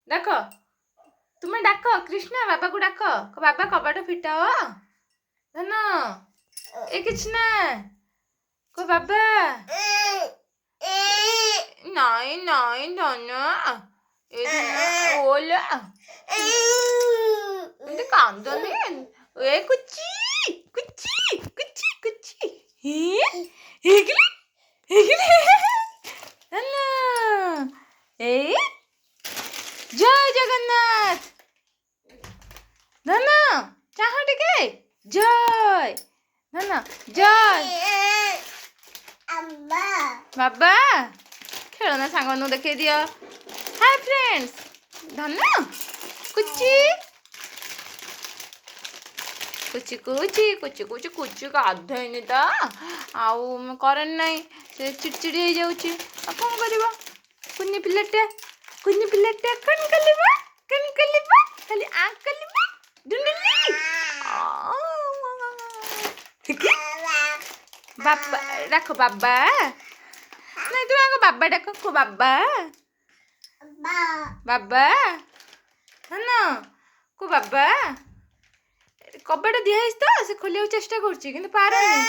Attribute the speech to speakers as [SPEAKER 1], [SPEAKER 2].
[SPEAKER 1] ଡାକ ତୁମେ ଡାକ କୃଷ୍ଣା ବାବାକୁ ଡାକ ବାବା କବାଟ ଫିଟାଅ ଧନ ଏ କିଛି ନା ବାବା ନାଇଁ ନାଇଁ ଧନ ଓଲା ଏମିତି କାନ୍ଦନି ଏ କୁଚି କୁଚି କୁଚି କୁଚି ଧନ ଏଇ ଜୟ ଜଗନ୍ନାଥ ଧନ ଚାହ ଟିକେ ଜୟ ଧନ ଜୟ ବାବା ଖେଳନା ସାଙ୍ଗମାନଙ୍କୁ ଦେଖେଇ ଦିଅ ହାय ଫ୍ରେଣ୍ଡସ୍ ଧନ କୁଚି କୁଚି କୁଚି କୁଚି କୁଚି କୁଚି ଗାଧୋଇନି ତ ଆଉ କରେଣ୍ଟ ନାହିଁ ସେ ଚିଡ଼ଚିଡ଼ି ହେଇଯାଉଛି ଆଉ କ'ଣ କରିବ କୁନି ପିଲାଟା କ'ଣ କଲିବା ଖାଲି ଆଁ କଲିବା ଡୁଣ୍ଡୁଲି ବାବା ଡାକ ବାବା ନାଇଁ ତୁମେ ଆଗ ବାବା ଡାକ କୋ ବାବା ବାବା ଧନ କୋ ବାବା କବାଟ ଦିଆ ହେଇଛି ତ ସେ ଖୋଲିବାକୁ ଚେଷ୍ଟା କରୁଛି କିନ୍ତୁ ପାରୁନି